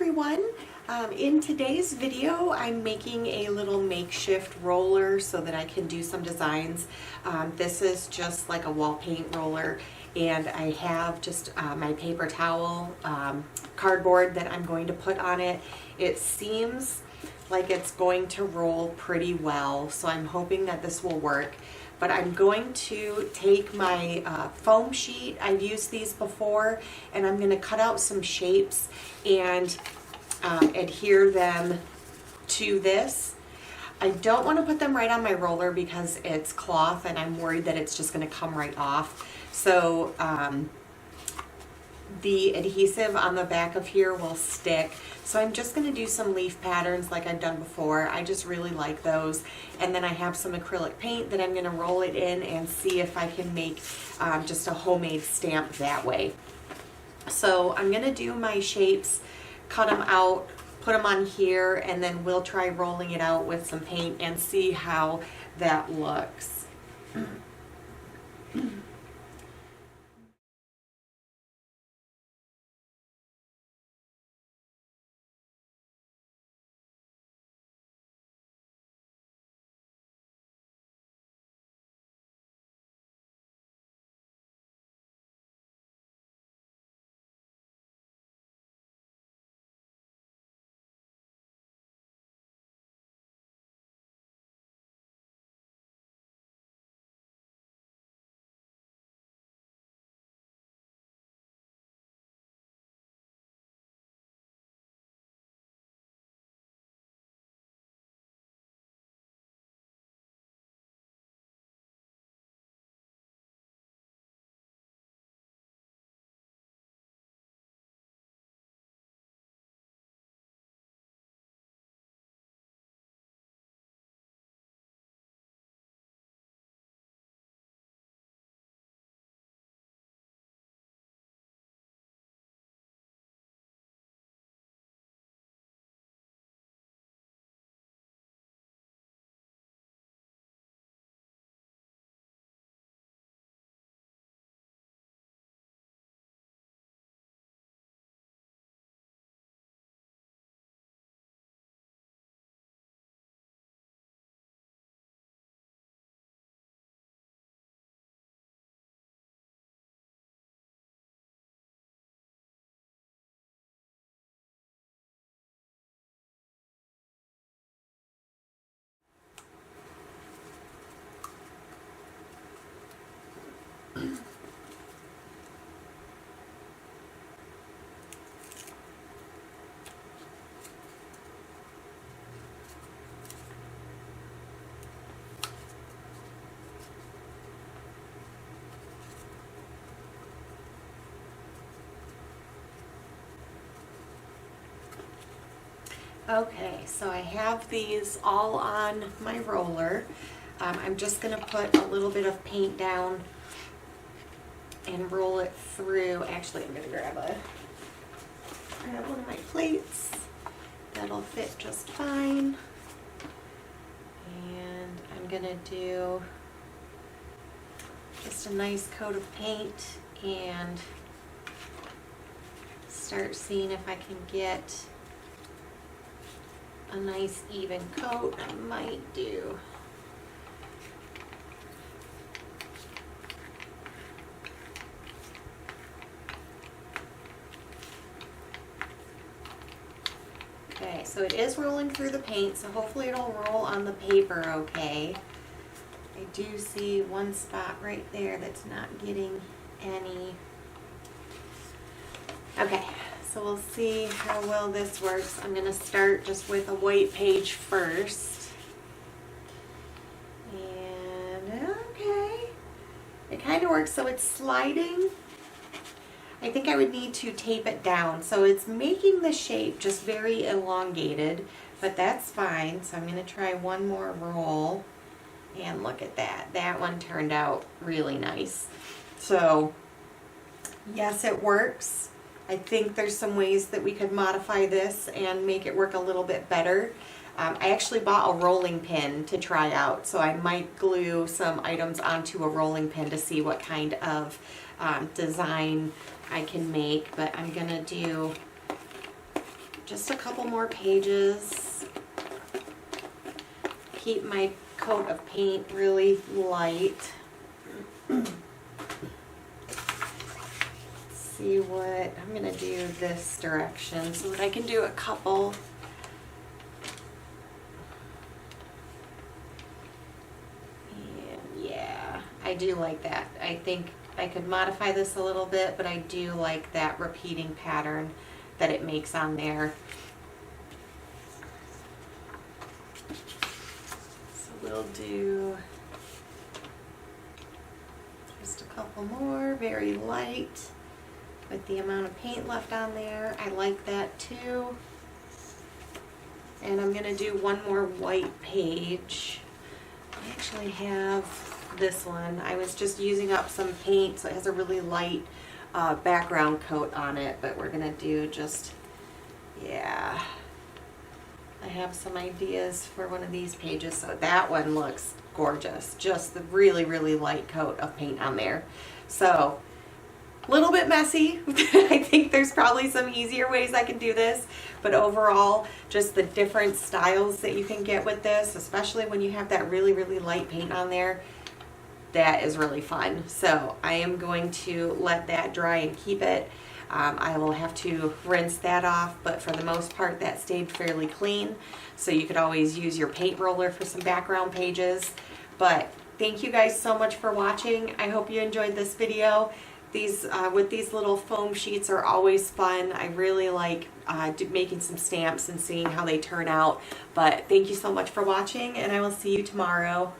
everyone. In today's video I'm making a little makeshift roller so that I can do some designs. This is just like a wall paint roller, and I have just my paper towel cardboard that I'm going to put on it. It seems like it's going to roll pretty well, so I'm hoping that this will work. But I'm going to take my foam sheet, I've used these before, and I'm going to cut out some shapes and adhere them to this. I don't want to put them right on my roller because it's cloth and I'm worried that it's just going to come right off. So the adhesive on the back of here will stick. So I'm just going to do some leaf patterns like I've done before. I just really like those. And then I have some acrylic paint that I'm going to roll it in and see if I can make just a homemade stamp that way. So I'm going to do my shapes, cut them out, put them on here, and then we'll try rolling it out with some paint and see how that looks. Okay, so I have these all on my roller. I'm just going to put a little bit of paint down and roll it through. Actually, I'm going to grab one of my plates. That'll fit just fine. And I'm going to do just a nice coat of paint and start seeing if I can get a nice even coat. I might do. Okay, so it is rolling through the paint, so hopefully it'll roll on the paper okay. I do see one spot right there that's not getting any. Okay. So we'll see how well this works. I'm going to start just with a white page first. And okay, it kind of works. So it's sliding. I think I would need to tape it down. So it's making the shape just very elongated, but that's fine. So I'm going to try one more roll, and look at that. That one turned out really nice. So yes, it works. I think there's some ways that we could modify this and make it work a little bit better. I actually bought a rolling pin to try out, so I might glue some items onto a rolling pin to see what kind of design I can make, but I'm gonna do just a couple more pages. Keep my coat of paint really light. See what I'm gonna do this direction so that I can do a couple. And yeah, I do like that. I think I could modify this a little bit, but I do like that repeating pattern that it makes on there. So we'll do just a couple more, very light with the amount of paint left on there. I like that too. And I'm gonna do one more white page. I actually have this one. I was just using up some paint, so it has a really light background coat on it, but we're gonna do just, yeah. I have some ideas for one of these pages, so that one looks gorgeous. Just the really, really light coat of paint on there. So, a little bit messy. I think there's probably some easier ways I can do this, but overall, just the different styles that you can get with this, especially when you have that really, really light paint on there, that is really fun. So I am going to let that dry and keep it. I will have to rinse that off, but for the most part that stayed fairly clean. So you could always use your paint roller for some background pages. But thank you guys so much for watching. I hope you enjoyed this video. These with these little foam sheets are always fun. I really like making some stamps and seeing how they turn out. But thank you so much for watching, and I will see you tomorrow.